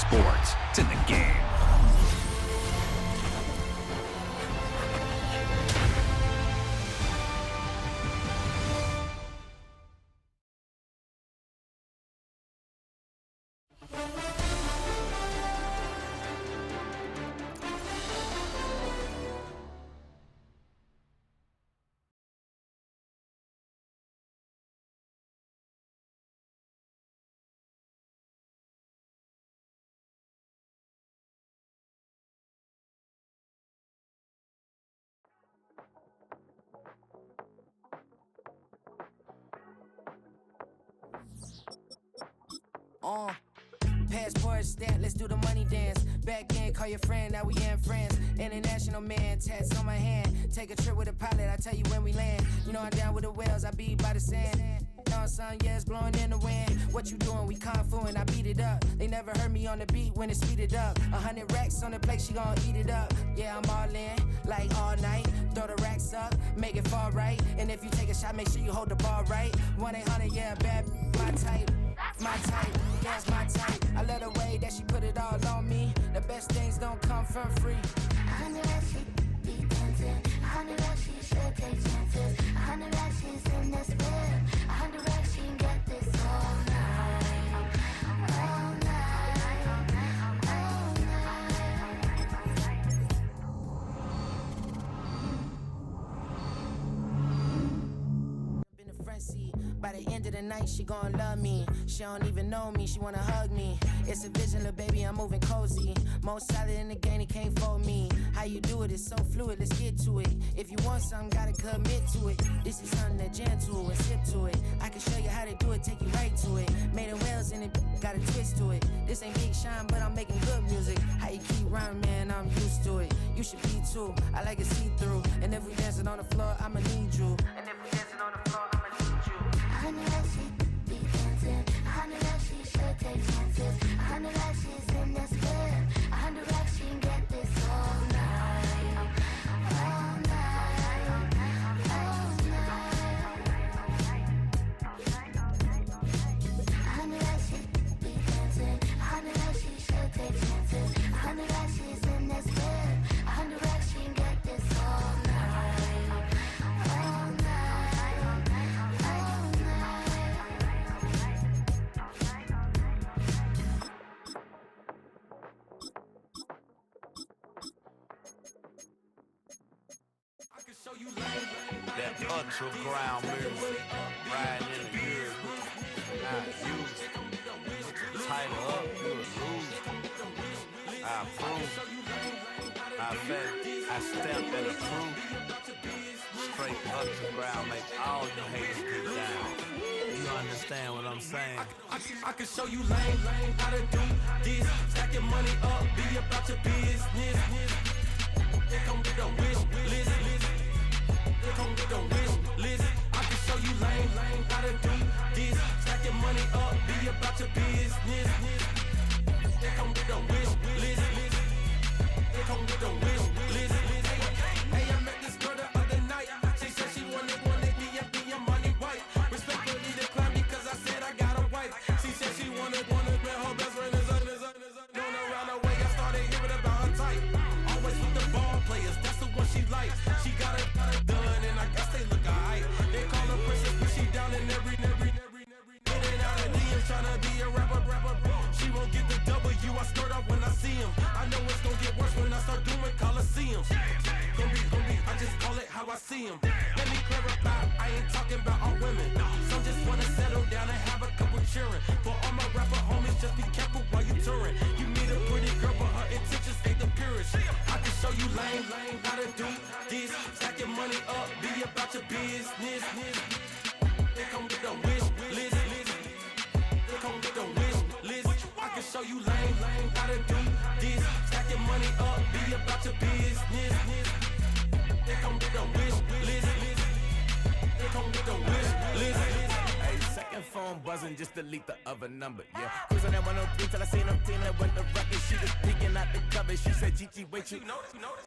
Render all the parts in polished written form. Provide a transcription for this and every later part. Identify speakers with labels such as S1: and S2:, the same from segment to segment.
S1: sports. It's in the game.
S2: Passport stamp, let's do the money dance. Back in, call your friend, now we in France. International man, tats on my hand. Take a trip with a pilot, I tell you when we land. You know I'm down with the whales, I be by the sand. On sun, yeah, it's blowing in the wind. What you doing? We kung fu and I beat it up. They never heard me on the beat when it's speeded up. 100 racks on the plate, she gon' eat it up. Yeah, I'm all in, like all night. Throw the racks up, make it fall right. And if you take a shot, make sure you hold the ball right. 1-800, yeah, bad, my type. My type, yeah, it's my type. I love the way that she put it all on me. The best things don't come from free.
S3: 100 racks, she be dancing. 100 racks, she should take chances. 100 racks, she's in this whip. 100 racks, she can get this all night. All night. All
S2: night. In the front seat. By the end of the night, she gon' love me. She don't even know me, she wanna hug me. It's a vision, little baby, I'm moving cozy. Most solid in the game, he can't fold me. How you do it, it's so fluid, let's get to it. If you want something, gotta commit to it. This is something that jam to and sip to it. I can show you how to do it, take you right to it. Made in Wales and it got a twist to it. This ain't Big Shine, but I'm making good music. How you keep rhyming, man, I'm used to it. You should be too, I like it see-through. And if we dancing on the floor, I'ma need you. And if we dancing on the floor, I'ma need you.
S3: 100 racks, she be dancing. 100 racks, she should take chances. 100 racks, she's in this whip. 100 racks, she can get this all night. All night. All night. 100 racks, she be dancing. 100 racks, she should take chances. 100 racks, she's in this whip. 100 racks, she can get this all night. All night. All
S4: That underground music, riding in the years, not used. Title up, you'll lose. I approve. I bet I stamp and approve. Straight underground, make all you haters get down. You understand what I'm saying?
S5: I can show you lame, how to do this. Stacking money up, be about your business. They come with a wish list. They come with a wish list. I can show you lame, how to do this. Stacking money up, be about your business. They come with a wish list. They come with a wish list. Hey, I met this girl the other night. She said she wanted me and be a money white. Respectfully declined because I said I got a wife. She said she wanted man, her best friend is known around the way. I started hearing about her type. Always with the ball players, that's the one she likes. She got it done, and I guess they look alright. They call her princess, but she down in every. In and out of DMs, tryna be a rapper. She won't get the W, I skirt up when I see him. I know it's gonna get worse when I start doing Coliseums. Gonna be, I just call it how I see him. Let me clarify, I ain't talking about all women. Some just wanna settle down and have a couple cheering. For all my rapper homies, just be careful while you touring. You meet a pretty girl, but her intentions ain't the purest. I can show you lame, how to do this. Stacking money up, be about your business. They come with a wish list. They come with a wish list. I can show you lame, how to do this. Stacking money up, be about your business. They come with a wish list. They come with a wish list.
S4: Hey, second phone buzzing, just delete the other number, yeah. Cruising at 103 till I seen them team that went the record. She was peeking out the cover. She said, Gigi, wait, you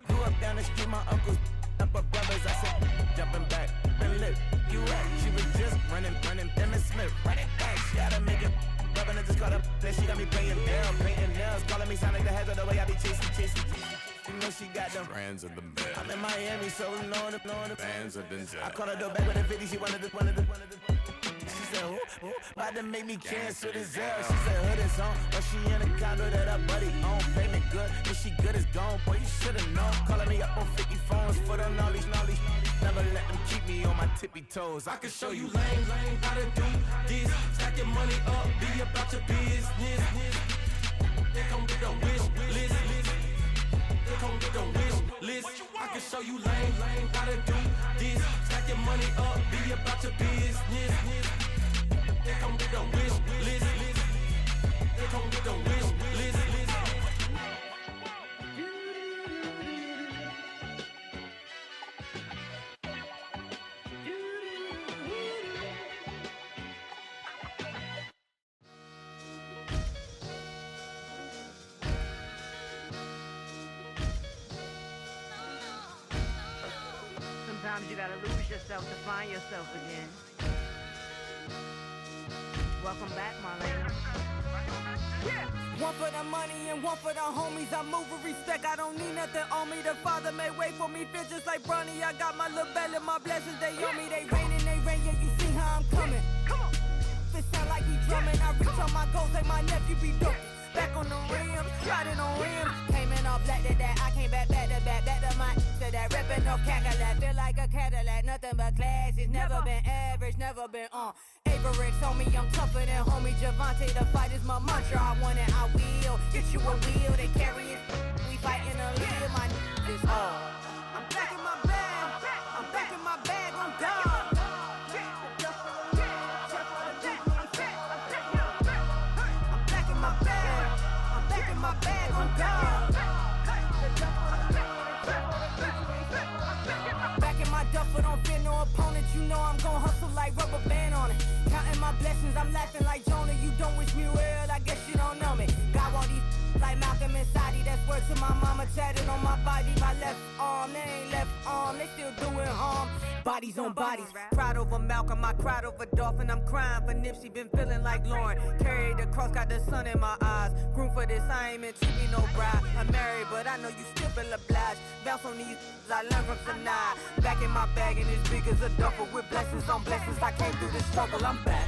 S4: grew up down the street, my uncles up her brothers. I said, jumping back, been lit. You at? She was just running, Dennis Smith, run it back. She had to make it, rubbing it, just caught up. Then she got me playing down, painting nails.
S5: Miami, sound like the head of the way I be chasing. You know she got them
S4: Brands of the bed.
S5: I'm in Miami, so know the
S4: Bands of Denzel.
S5: I call her the back with a 50, she wanted the She said, who? About to make me cancel this L. She said, hood is on, but she in a condo that her buddy own. Payment good, if she good is gone, boy, you should've known. Calling me up on 50 phones, foot on all these. Never let them keep me on my tippy toes. I can show you lame, how to do this. Stack your money up, be about your business. They come with a wish list. They come with a wish list. I can show you lame, how to do this. Stack your money up, be about your business. They come with a wish list. They come with a wish list.
S1: Sometimes you gotta lose yourself to find yourself again. Welcome back, Marlena. Yeah.
S6: One for the money and one for the homies. I move with respect, I don't need nothing on me. The Father may wait for me, feel just like Bronny. I got my little belly, my blessings, they on me. They rain, yeah, you see how I'm coming.
S1: Come on.
S6: This sound like we drumming. I reach on my goals like my nephew be dope. Back on the rim, riding on rims. Came in all black to that, I came back to my to that ripping off Cadillac. Feel like a Cadillac, nothing but class. It's never been average, never been on. Averix on me, I'm tougher than homie Javante. The fight is my mantra, I want it, I will. Get you a wheel, they carry it. We fighting a little, my is all. I'm back in my bag, I'm back in my bag, on God. My bag on God. Back in my duffel, don't fear no opponent. You know I'm gon' hustle like rubber band on it. Counting my blessings, I'm laughing like Jonah. You don't wish me well, I guess you don't know me. Got all these like Malcolm and Sadie. That's word to my mama, tatted on my body. My left arm, they ain't left arm, they still doing harm. Bodies on bodies, cried over Malcolm, I cried over Dolphin. I'm crying for Nipsey, been feeling like Lauren. Carried the cross, got the sun in my eyes. Groom for this, I ain't meant to be no bride. I'm married, but I know you still feel obliged. Bounce on these, I learned from Sanaa. Back in my bag and as big as a duffel. With blessings on blessings, I came through the struggle, I'm back.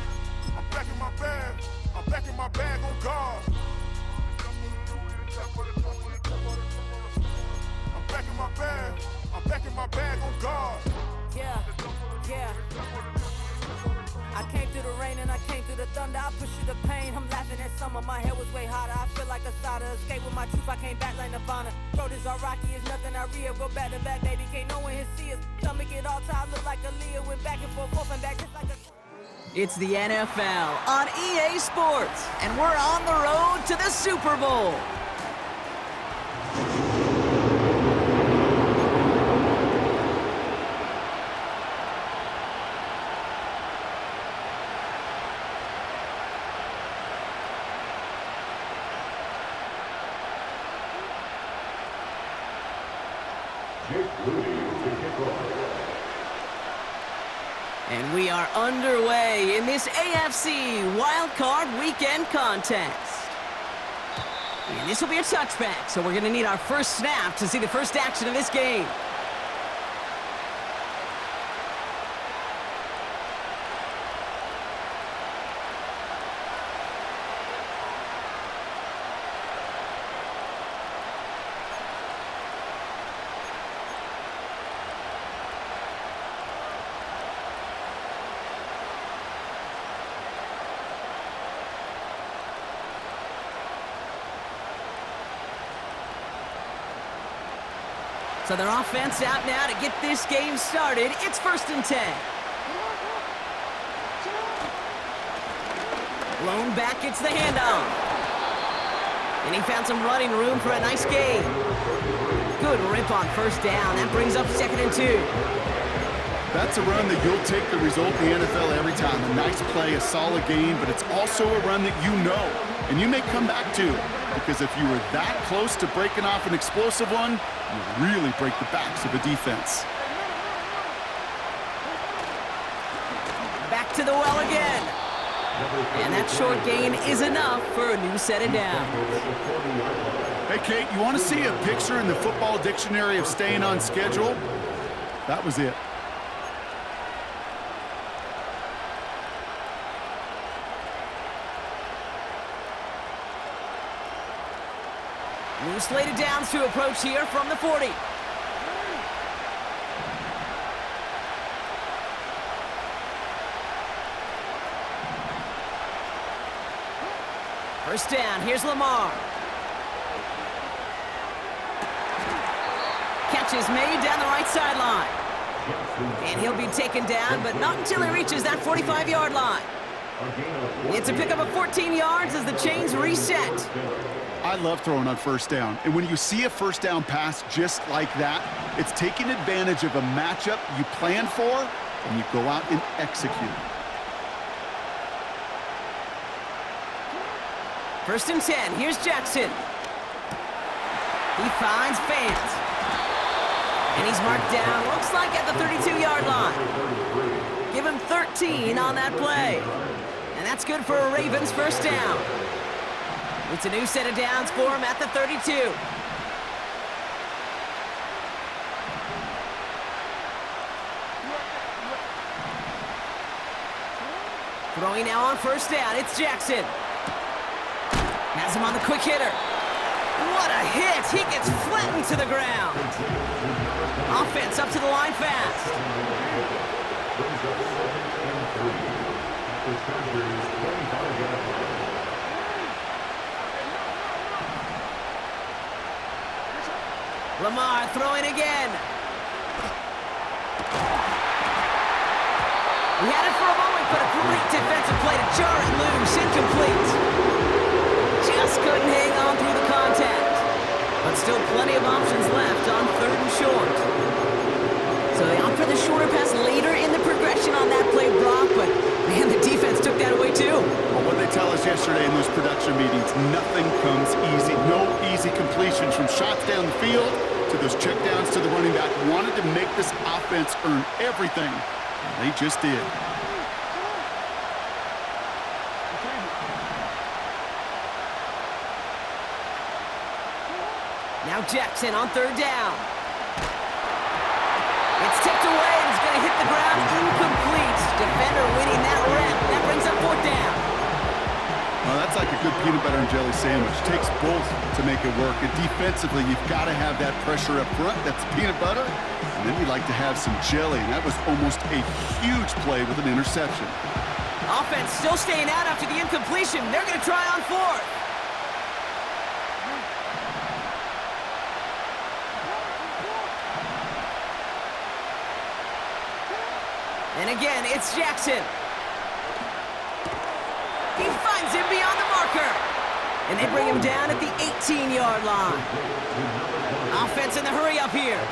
S7: I'm back in my bag, I'm back in my bag on God. I'm back in my bag, I'm back in my bag on God.
S6: Yeah. I came through the rain and I came through the thunder. I pushed through the pain, I'm laughing at summer. My hair was way hotter, I feel like a soda. Escape with my truth, I came back like Nirvana. Throat is all rocky, it's nothing I real. Go back to back, baby, can't no one here see us. Stomach it all tied, look like a Leah. Went back and forth and back just like a...
S8: It's the NFL on EA Sports, and we're on the road to the Super Bowl. And we are underway in this AFC Wildcard Weekend contest. And this will be a touchback, so we're going to need our first snap to see the first action of this game. So their offense out now to get this game started. It's 1st and 10. Blown back, it's the handoff. And he found some running room for a nice gain. Good rip on 1st down. That brings up 2nd and 2.
S9: That's a run that you'll take the result in the NFL every time. A nice play, a solid game, but it's also a run that you know, and you may come back to. Because if you were that close to breaking off an explosive one, you really break the backs of a defense.
S8: Back to the well again. And that short gain is enough for a new set of downs.
S9: Hey, Kate, you want to see a picture in the football dictionary of staying on schedule? That was it.
S8: New slated downs to approach here from the 40. First down, here's Lamar. Catch is made down the right sideline. And he'll be taken down, but not until he reaches that 45-yard line. It's a pickup of 14 yards as the chains reset.
S9: I love throwing on first down. And when you see a first down pass just like that, it's taking advantage of a matchup you plan for, and you go out and execute.
S8: First and 10, here's Jackson. He finds Fant. And he's marked down, looks like at the 32-yard line. Give him 13 on that play. And that's good for a Ravens first down. It's a new set of downs for him at the 32. Throwing now on first down, it's Jackson. Has him on the quick hitter. What a hit! He gets flattened to the ground. Offense up to the line fast. Lamar throwing again. We had it for a moment, but a great defensive play to jar it loose. Incomplete. Just couldn't hang on through the contact. But still plenty of options left on third and short. So they opt for the shorter pass later in the progression on that play, Brock, but man, the defense took that away too.
S9: Well, what they tell us yesterday in those production meetings, nothing comes easy. No easy completions from shots down the field to those checkdowns to the running back. Wanted to make this offense earn everything. They just did.
S8: Now Jackson on third down. It's tipped away and it's going to hit the ground incomplete. Defender winning that rep. That brings up fourth down.
S9: Well, that's like a good peanut butter and jelly sandwich. Takes both to make it work. And defensively, you've got to have that pressure up front. That's peanut butter. And then you like to have some jelly. And that was almost a huge play with an interception.
S8: Offense still staying out after the incompletion. They're going to try on fourth. And again, it's Jackson. He finds him beyond the marker. And they bring him down at the 18-yard line. Offense in the hurry up here.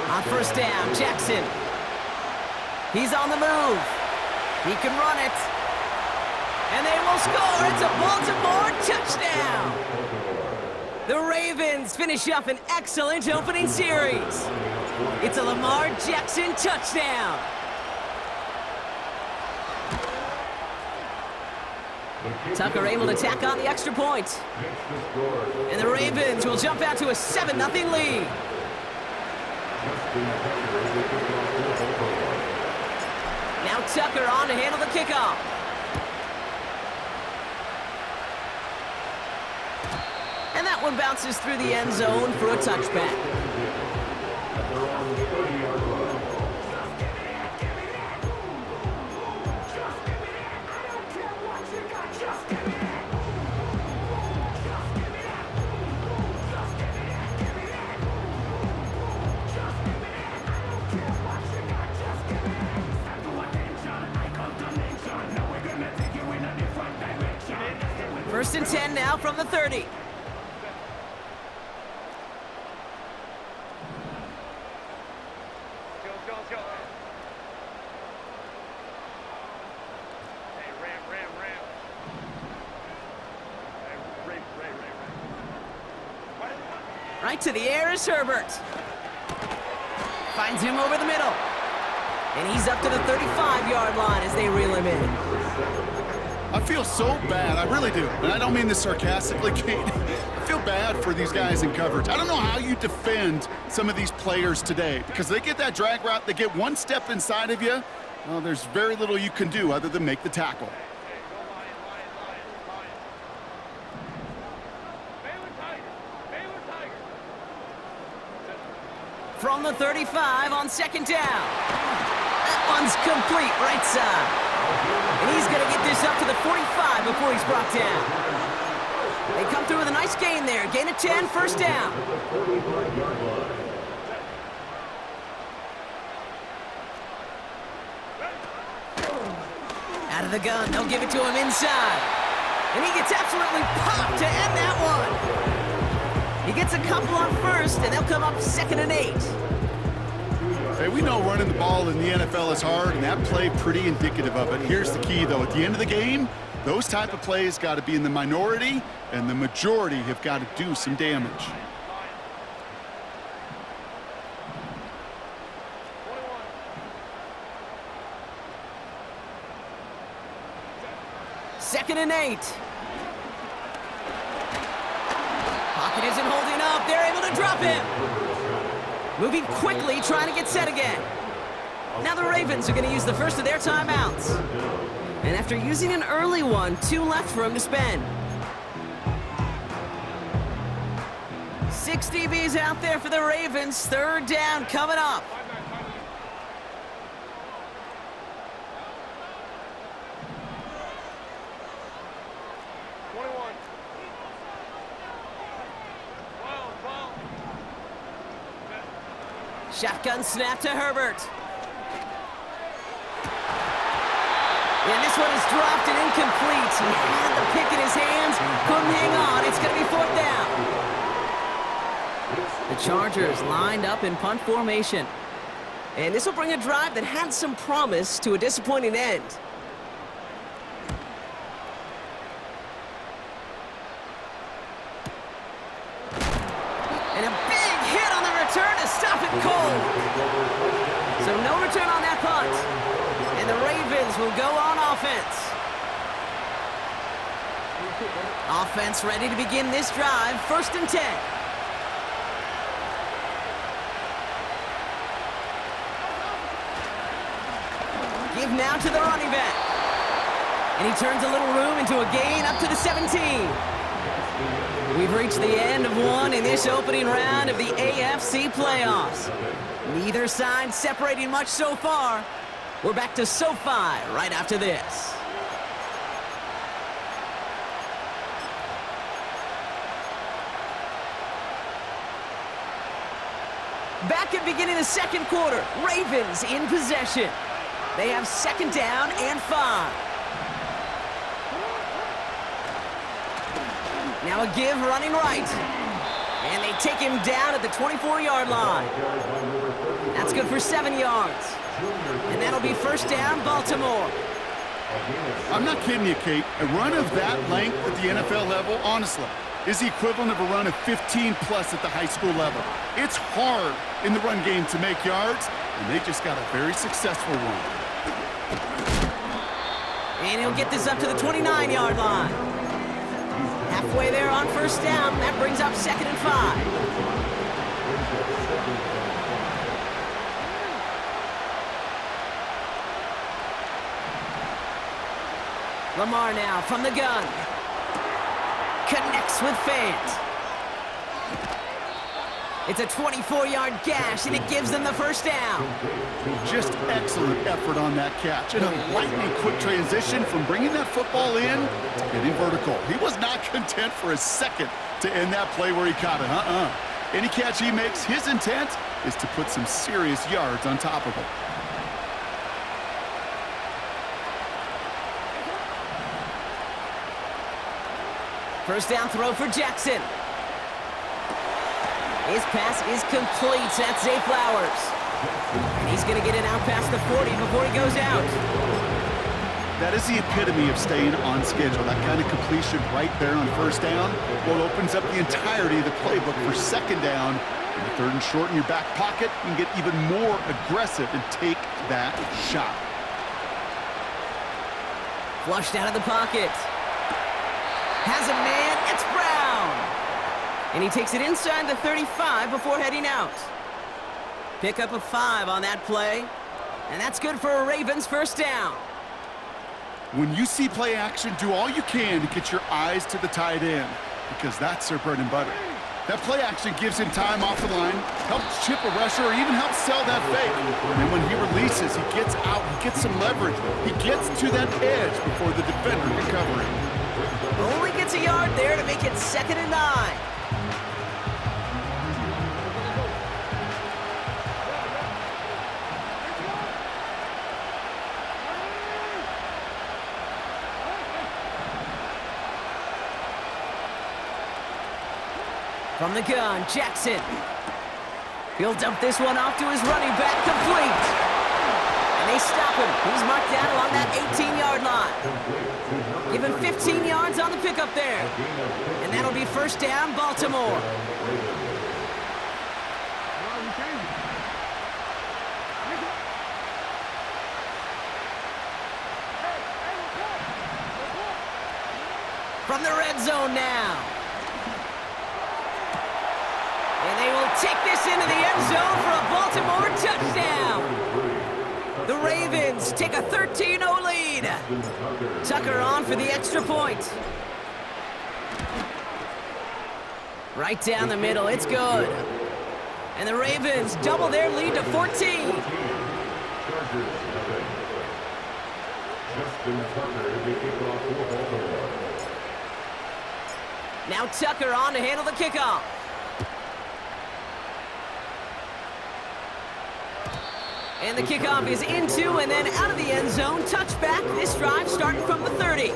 S8: On first down, Jackson. He's on the move. He can run it. And they will score. It's a Baltimore touchdown. The Ravens finish up an excellent opening series. It's a Lamar Jackson touchdown. Tucker able to tack on the extra point. And the Ravens will jump out to a 7-0 lead. Now Tucker on to handle the kickoff. And that one bounces through the end zone for a touchback. First and 10 now from the 30. Right to the air is Herbert. Finds him over the middle. And he's up to the 35-yard line as they reel it him in.
S9: I feel so bad. I really do. And I don't mean this sarcastically, Kate. I feel bad for these guys in coverage. I don't know how you defend some of these players today because they get that drag route, they get one step inside of you. Well, there's very little you can do other than make the tackle.
S8: From the 35 on second down. That one's complete, right side. And he's going to get this up to the 45 before he's brought down. They come through with a nice gain there. Gain of 10, first down. Out of the gun, they'll give it to him inside. And he gets absolutely popped to end that one. He gets a couple on first, and they'll come up 2nd and 8.
S9: Hey, we know running the ball in the NFL is hard, and that play pretty indicative of it. Here's the key, though. At the end of the game, those type of plays got to be in the minority, and the majority have got to do some damage.
S8: Second and 8. Pocket isn't holding up. They're able to drop him. Moving quickly, trying to get set again. Now the Ravens are going to use the first of their timeouts. And after using an early one, 2 left for him to spend. 6 DBs out there for the Ravens. 3rd down coming up. Shotgun snap to Herbert. And this one is dropped and incomplete. He had the pick in his hands, couldn't hang on. It's going to be 4th down. The Chargers lined up in punt formation. And this will bring a drive that had some promise to a disappointing end. And a big hit on the return to stop it cold. So no return on that punt. And the Ravens will go on offense. Offense ready to begin this drive. 1st and 10. Give now to the running back. And he turns a little room into a gain up to the 17. We've reached the end of one in this opening round of the AFC playoffs. Neither side separating much so far. We're back to SoFi right after this. Back at beginning of the 2nd quarter, Ravens in possession. They have 2nd down and 5. Now a give running right. And they take him down at the 24-yard line. That's good for 7 yards. And that'll be 1st down, Baltimore.
S9: I'm not kidding you, Kate. A run of that length at the NFL level, honestly, is the equivalent of a run of 15-plus at the high school level. It's hard in the run game to make yards, and they just got a very successful one.
S8: And he'll get this up to the 29-yard line. Halfway there on 1st down. That brings up 2nd and 5. Lamar now from the gun. Connects with Fant. It's a 24-yard gash, and it gives them the 1st down.
S9: Just excellent effort on that catch. And a lightning quick transition from bringing that football in to getting vertical. He was not content for a second to end that play where he caught it. Any catch he makes, his intent is to put some serious yards on top of it.
S8: First down throw for Jackson. His pass is complete. That's Zay Flowers. And he's going to get it out past the 40 before he goes out.
S9: That is the epitome of staying on schedule. That kind of completion right there on 1st down. Well, it opens up the entirety of the playbook for 2nd down. In the 3rd and short in your back pocket, you can get even more aggressive and take that shot.
S8: Flushed out of the pocket. Has a man, it's Brown. And he takes it inside the 35 before heading out. Pick up a 5 on that play. And that's good for a Ravens first down.
S9: When you see play action, do all you can to get your eyes to the tight end, because that's their bread and butter. That play action gives him time off the line, helps chip a rusher, or even helps sell that fake. And then when he releases, he gets out, he gets some leverage. He gets to that edge before the defender can cover him.
S8: Only gets a yard there to make it 2nd and 9. From the gun, Jackson. He'll dump this one off to his running back, complete. And they stop him. He's marked down along that 18-yard line. Give him 15 yards on the pickup there. And that'll be first down, Baltimore. From the red zone now. And they will take this into the end zone for a Baltimore touchdown. The Ravens take a 13-0 lead. Tucker on for the extra point. Right down the middle, it's good. And the Ravens double their lead to 14. Now Tucker on to handle the kickoff. And the kickoff is into and then out of the end zone. Touchback. This drive starting from the 30.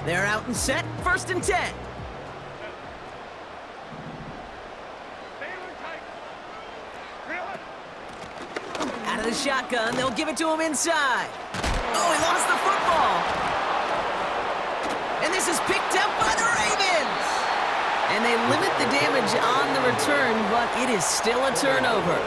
S8: They're out and set. 1st and 10. Out of the shotgun, they'll give it to him inside. Oh, he lost the football. And this is picked up by the Ravens. And they limit the damage on the return, but it is still a turnover.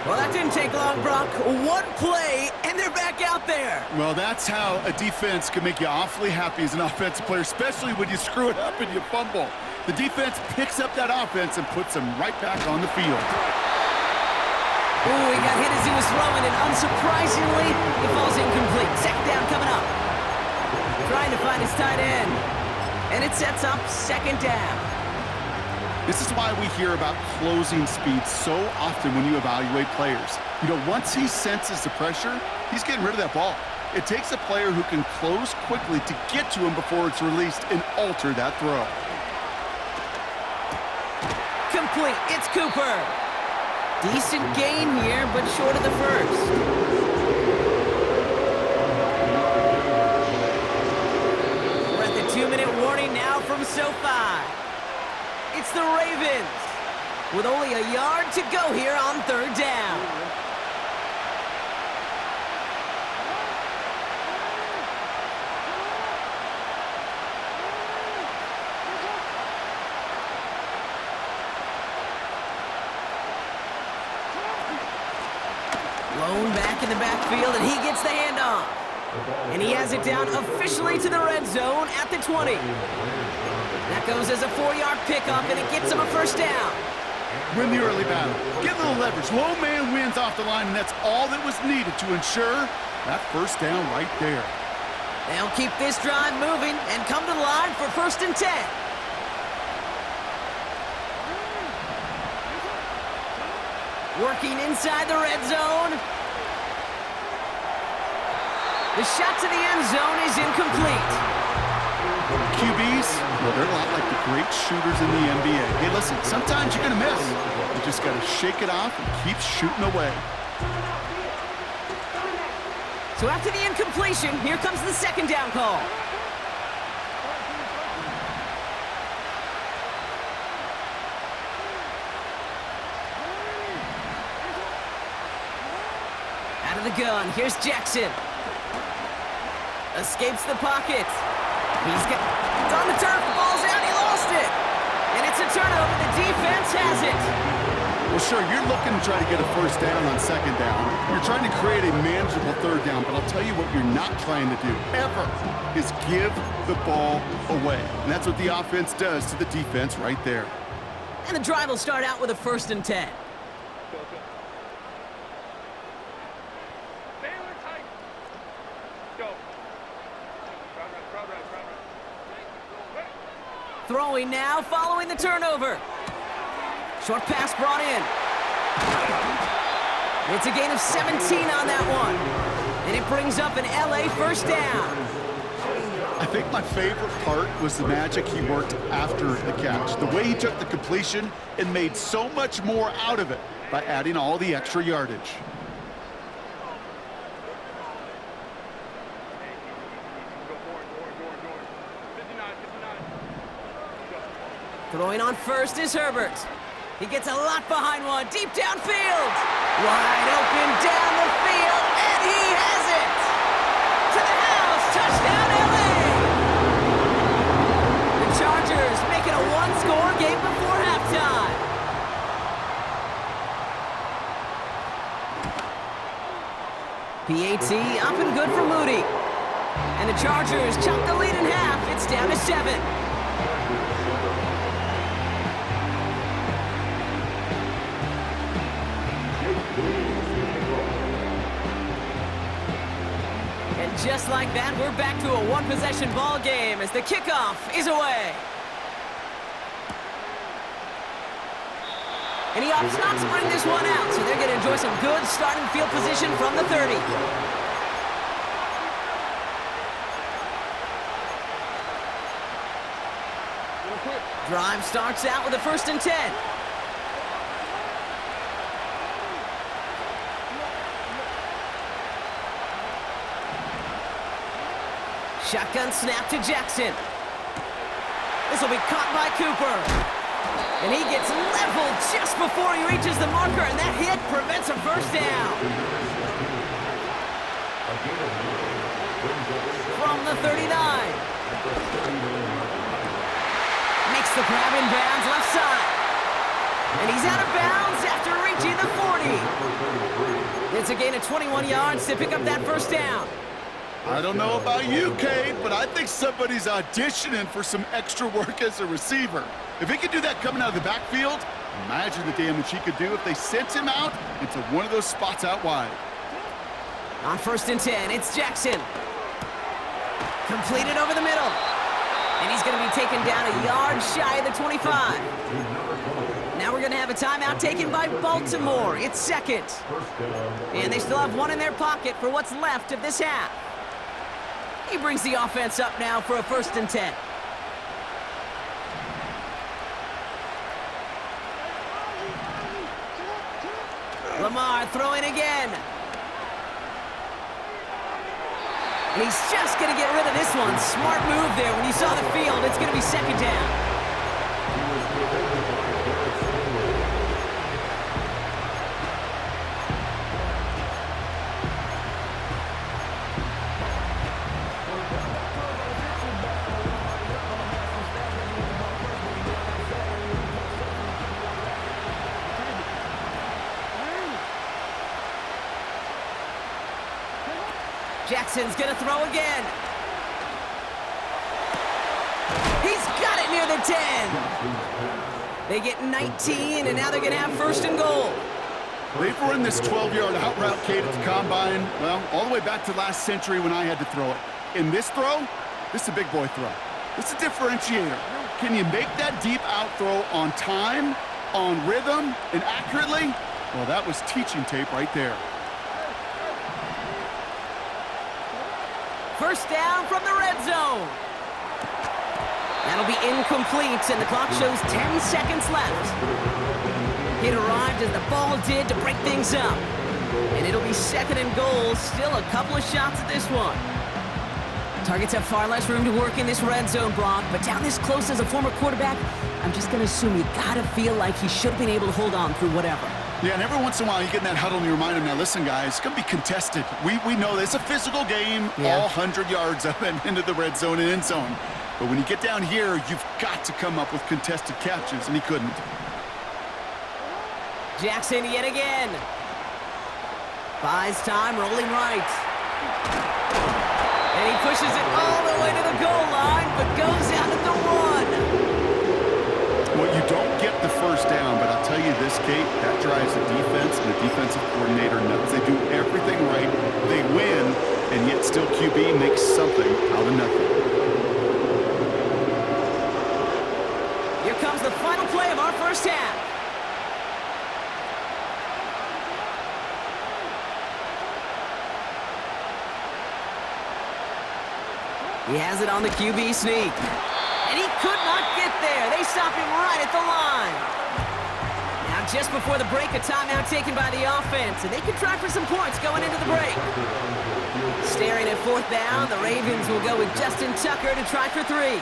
S8: Well, that didn't take long, Brock. One play, and they're back out there.
S9: Well, that's how a defense can make you awfully happy as an offensive player, especially when you screw it up and you fumble. The defense picks up that offense and puts them right back on the field.
S8: Ooh, he got hit as he was throwing, and unsurprisingly, it falls incomplete. 2nd down coming up. Trying to find his tight end. And it sets up 2nd down.
S9: This is why we hear about closing speed so often when you evaluate players. You know, once he senses the pressure, he's getting rid of that ball. It takes a player who can close quickly to get to him before it's released and alter that throw.
S8: Complete. It's Cooper. Decent gain here, but short of the first. We're at the 2-minute warning now from SoFi. It's the Ravens with only a yard to go here on 3rd down. Lone back in the backfield, and he gets the handoff. And he has it down officially to the red zone at the 20. That goes as a 4-yard pickup, and it gets him a first down.
S9: Win the early battle. Get a little leverage. Low man wins off the line, and that's all that was needed to ensure that first down right there.
S8: They'll keep this drive moving and come to the line for 1st and 10. Working inside the red zone. The shot to the end zone is incomplete.
S9: QBs, well, they're a lot like the great shooters in the NBA. Hey, listen, sometimes you're going to miss. You just got to shake it off and keep shooting away.
S8: So after the incompletion, here comes the 2nd down call. Out of the gun, here's Jackson. Escapes the pocket. It's on the turf, the ball's out, he lost it! And it's a turnover, the defense has it!
S9: Well, sure, you're looking to try to get a first down on second down. You're trying to create a manageable third down, but I'll tell you what you're not trying to do, ever, is give the ball away. And that's what the offense does to the defense right there.
S8: And the drive will start out with a 1st and 10. Throwing now, following the turnover. Short pass brought in. It's a gain of 17 on that one. And it brings up an LA first down.
S9: I think my favorite part was the magic he worked after the catch. The way he took the completion and made so much more out of it by adding all the extra yardage.
S8: Throwing on first is Herbert. He gets a lot behind one, deep downfield. Wide open down the field, and he has it! To the house, touchdown LA! The Chargers make it a one-score game before halftime. PAT up and good for Moody. And the Chargers chop the lead in half. It's down to 7. Just like that, we're back to a one-possession ball game as the kickoff is away. And he opts not to bring this one out, so they're going to enjoy some good starting field position from the 30. Drive starts out with a 1st and 10. Shotgun snap to Jackson. This will be caught by Cooper. And he gets leveled just before he reaches the marker, and that hit prevents a first down. From the 39. Makes the grab in bounds left side. And he's out of bounds after reaching the 40. It's a gain of 21 yards to pick up that first down.
S9: I don't know about you, Kate, but I think somebody's auditioning for some extra work as a receiver. If he could do that coming out of the backfield, imagine the damage he could do if they sent him out into one of those spots out wide.
S8: On 1st and 10, it's Jackson. Completed over the middle. And he's going to be taken down a yard shy of the 25. Now we're going to have a timeout taken by Baltimore. It's 2nd. And they still have one in their pocket for what's left of this half. He brings the offense up now for a 1st and 10. Lamar throwing again. And he's just going to get rid of this one. Smart move there. When you saw the field, it's going to be 2nd down. Jackson's gonna throw again. He's got it near the 10. They get 19, and now they're gonna have 1st and goal.
S9: They've run this 12-yard out route, Kate, at the combine, well, all the way back to last century when I had to throw it. In this throw, this is a big boy throw. This is a differentiator. Can you make that deep out throw on time, on rhythm, and accurately? Well, that was teaching tape right there.
S8: 1st down from the red zone. That'll be incomplete, and the clock shows 10 seconds left. It arrived as the ball did to break things up. And it'll be 2nd and goal. Still a couple of shots at this one. Targets have far less room to work in this red zone, Brock, but down this close as a former quarterback, I'm just going to assume you got to feel like he should have been able to hold on through whatever.
S9: Yeah, and every once in a while you get in that huddle and you remind them, now listen, guys, it's going to be contested. We know this. It's a physical game, all 100 yards up and into the red zone and end zone. But when you get down here, you've got to come up with contested catches, and he couldn't.
S8: Jackson yet again. Buys time, rolling right. And he pushes it all the way to the goal line, but goes out at the 1.
S9: Well, you don't get the first down, but I'll tell you this, Kate, that drives the defense and the defensive coordinator nuts. They do everything right. They win, and yet still QB makes something out of nothing.
S8: Here comes the final play of our first half. He has it on the QB sneak. And he could not get there. They stop him right at the line. Now just before the break, a timeout taken by the offense. And they can try for some points going into the break. Staring at 4th down, the Ravens will go with Justin Tucker to try for 3.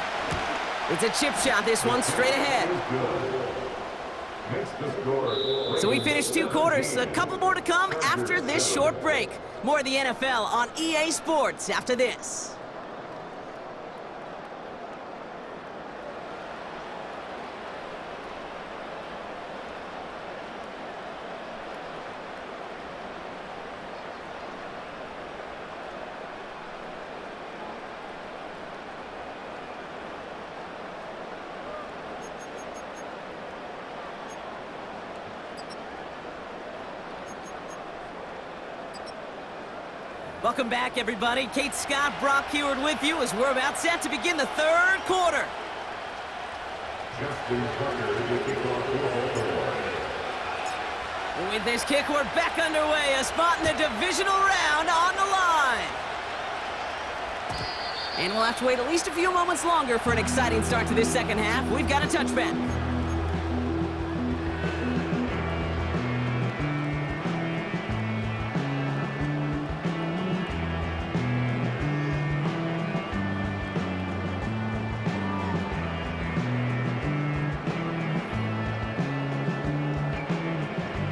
S8: It's a chip shot, this one straight ahead. So we finished 2 quarters. A couple more to come after this short break. More of the NFL on EA Sports after this. Welcome back, everybody. Kate Scott, Brock Heward with you as we're about set to begin the 3rd quarter. With this kick, we're back underway. A spot in the divisional round on the line. And we'll have to wait at least a few moments longer for an exciting start to this second half. We've got a touchback.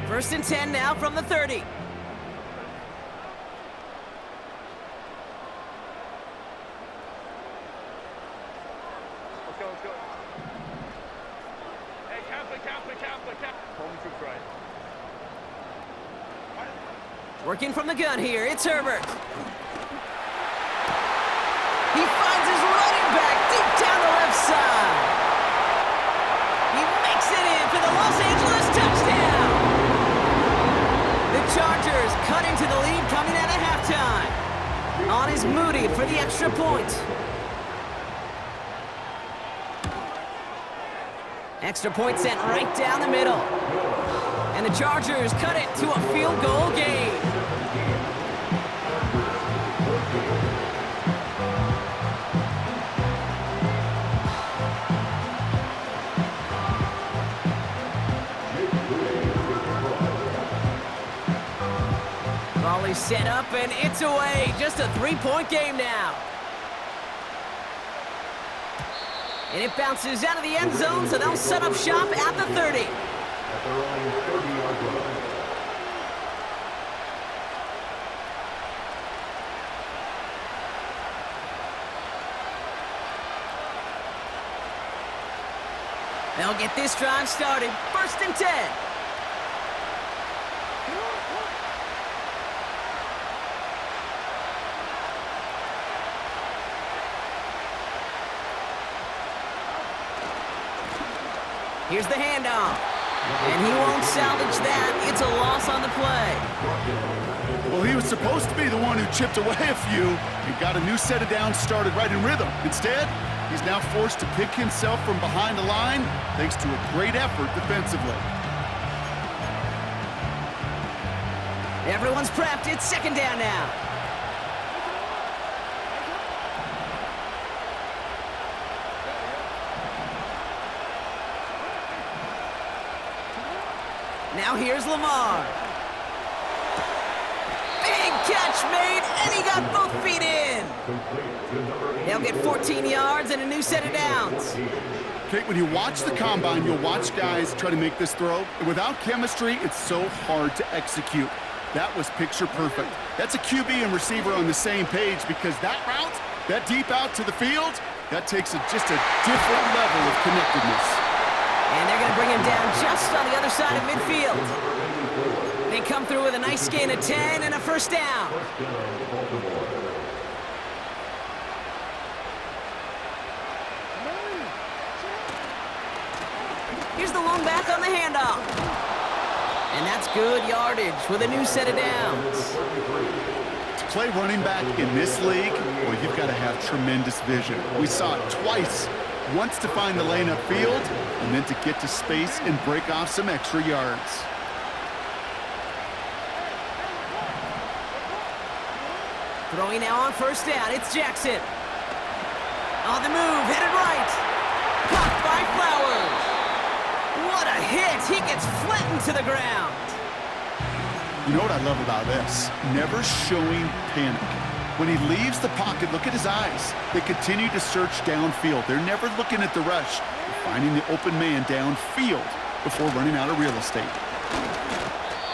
S8: First and 10 now from the 30.
S7: Let's go. Hey, cap. Home troops right.
S8: Working from the gun here, it's Herbert. He finds his running back deep down the left side. He makes it in for the Los Angeles touchdown. The Chargers cut into the lead coming out of halftime. On is Moody for the extra point. Extra point sent right down the middle. And the Chargers cut it to a field goal game. Volley set up and it's away. Just a 3-point game now. And it bounces out of the end zone, so they'll set up shop at the 30. They'll get this drive started. First and 10. Here's the handoff. And he won't salvage that. It's a loss on the play.
S9: Well, he was supposed to be the one who chipped away a few and got a new set of downs started right in rhythm. Instead, he's now forced to pick himself from behind the line thanks to a great effort defensively.
S8: Everyone's prepped. It's second down now. Now here's Lamar. Big catch made, and he got both feet in. They'll get 14 yards and a new set of downs.
S9: Kate, when you watch the combine, you'll watch guys try to make this throw. And without chemistry, it's so hard to execute. That was picture perfect. That's a QB and receiver on the same page, because that route, that deep out to the field, that takes just a different level of connectedness.
S8: And they're going to bring him down just on the other side of midfield. They come through with a nice gain of 10 and a first down. Here's the lone back on the handoff. And that's good yardage with a new set of downs.
S9: To play running back in this league, well, you've got to have tremendous vision. We saw it twice. Once to find the lane upfield, and then to get to space and break off some extra yards.
S8: Throwing now on first down, it's Jackson. On the move, headed right. Caught by Flowers. What a hit! He gets flattened to the ground.
S9: You know what I love about this? Never showing panic. When he leaves the pocket, look at his eyes. They continue to search downfield. They're never looking at the rush. They're finding the open man downfield before running out of real estate.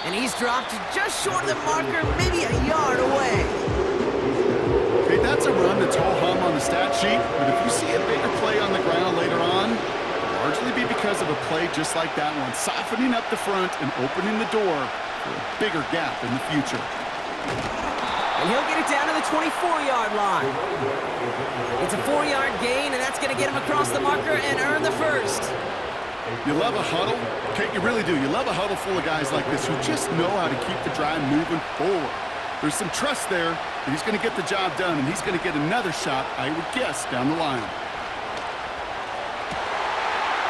S8: And he's dropped just short of the marker, maybe a yard away.
S9: Okay, that's a run that's ho-hum on the stat sheet, but if you see a bigger play on the ground later on, it'll largely be because of a play just like that one, softening up the front and opening the door for a bigger gap in the future.
S8: And he'll get it down to the 24-yard line. It's a 4-yard gain, and that's going to get him across the marker and earn the first.
S9: You love a huddle? Okay, you really do. You love a huddle full of guys like this who just know how to keep the drive moving forward. There's some trust there that he's going to get the job done, and he's going to get another shot, I would guess, down the line.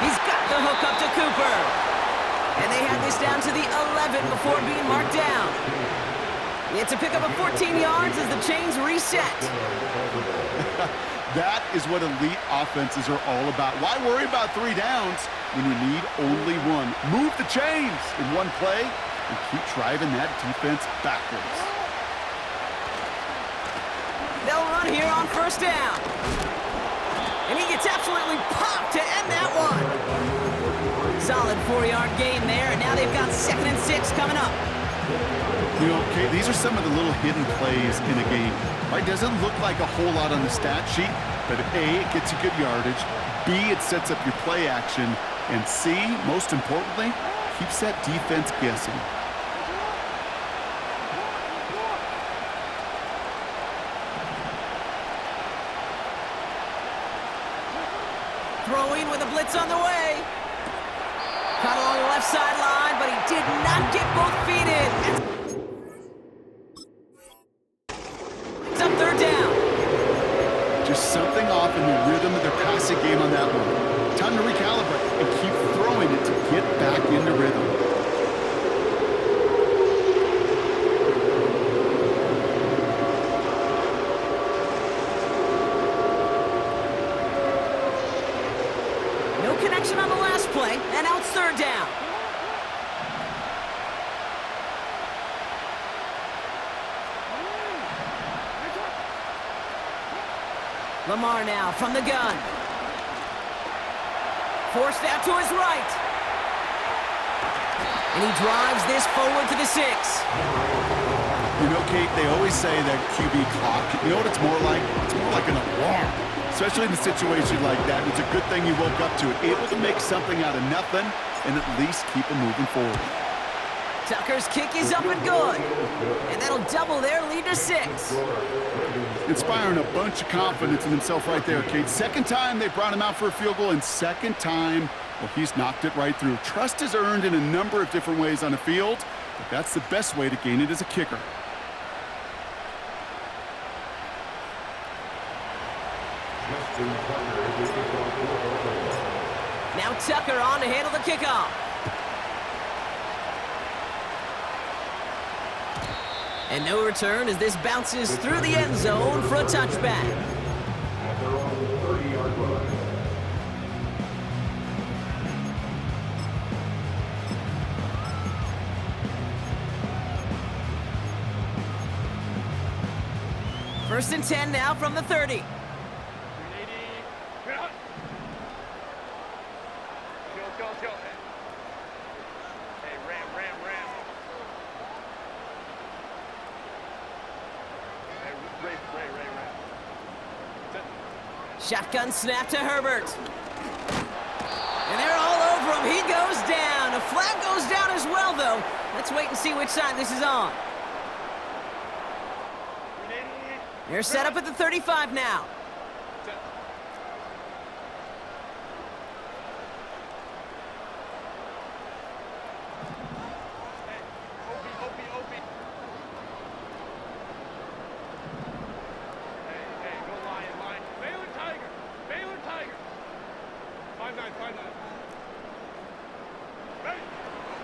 S8: He's got the hook up to Cooper. And they had this down to the 11 before being marked down. It's a pickup of 14 yards as the chains reset.
S9: That is what elite offenses are all about. Why worry about 3 downs when you need only one? Move the chains in one play and keep driving that defense backwards.
S8: They'll run here on first down. And he gets absolutely popped to end that one. Solid 4-yard gain there, and now they've got 2nd and 6 coming up.
S9: You know, Kate, these are some of the little hidden plays in a game. Right? Doesn't look like a whole lot on the stat sheet, but A, it gets you good yardage. B, it sets up your play action. And C, most importantly, keeps that defense guessing.
S8: Throwing with a blitz on the way. Caught along the left sideline, but he did not get both feet in. It's up 3rd down.
S9: Just something off in the rhythm of their passing game on that one. Time to recalibrate and keep throwing it to get back into rhythm.
S8: No connection on the last play, and now it's 3rd down. Lamar now from the gun. Forced out to his right. And he drives this forward to the 6.
S9: You know, Kate, they always say that QB clock. You know what it's more like? It's more like an alarm. Especially in a situation like that. It's a good thing you woke up to it. Able to make something out of nothing and at least keep them moving forward.
S8: Tucker's kick is up and good. And that'll double their lead to 6.
S9: Inspiring a bunch of confidence in himself right there, Kate. 2nd time they brought him out for a field goal, and 2nd time, well, he's knocked it right through. Trust is earned in a number of different ways on the field, but that's the best way to gain it as a kicker.
S8: Now Tucker on to handle the kickoff. And no return as this bounces through the end zone for a touchback. First and 10 now from the 30. Shotgun snap to Herbert. And they're all over him. He goes down. A flag goes down as well, though. Let's wait and see which side this is on. They're set up at the 35 now.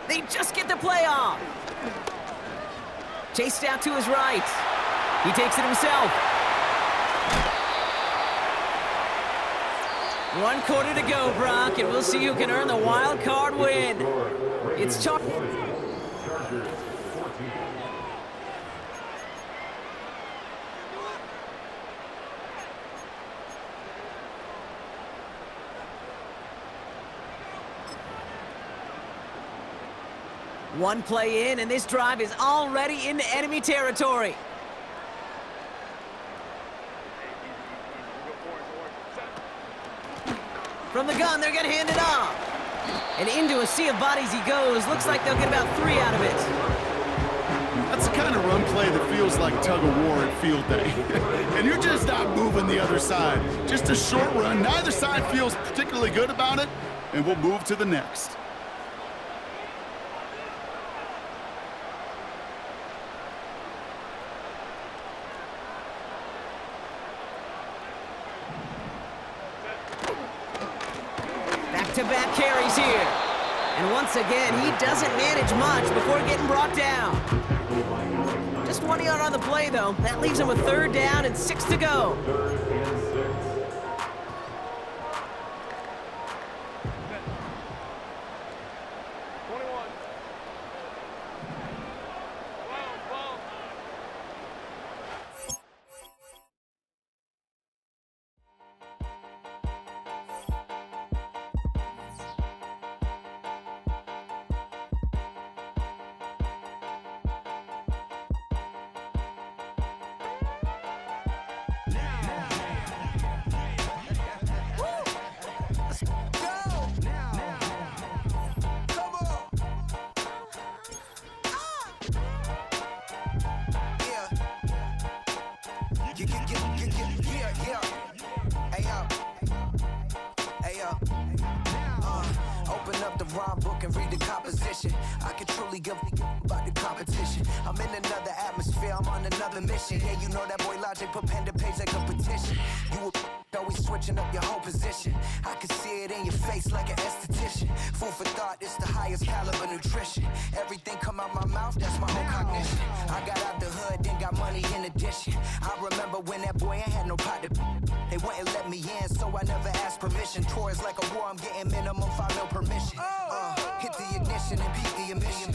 S8: They just get the play off. Chased out to his right. He takes it himself. 1 quarter to go, Brock, and we'll see who can earn the wild card win. It's Chargers. One play in, and this drive is already into enemy territory. From the gun, they're going to hand it off. And into a sea of bodies he goes. Looks like they'll get about 3 out of it.
S9: That's the kind of run play that feels like tug-of-war at field day. And you're just not moving the other side. Just a short run. Neither side feels particularly good about it, and we'll move to the next.
S8: Back-to-back carries here. And once again, he doesn't manage much before getting brought down. Just 1 yard on the play, though. That leaves him with 3rd down and 6 to go.
S2: Open up the rhyme book and read the composition. I can truly give about the competition. I'm in another atmosphere, I'm on another mission. Yeah, you know that boy Logic put pen to page like a petition. You always switching up your whole position. I can see it in your face like an esthetician. Food for thought, it's the highest caliber nutrition. Everything come out my mouth, that's my own cognition. I got out the hood, then got money in addition. I remember when that boy ain't had no pot to. They wouldn't let me in, so I never asked permission. Tours like a war, I'm getting minimum 5 mil permission. Hit the ignition and beat the emission.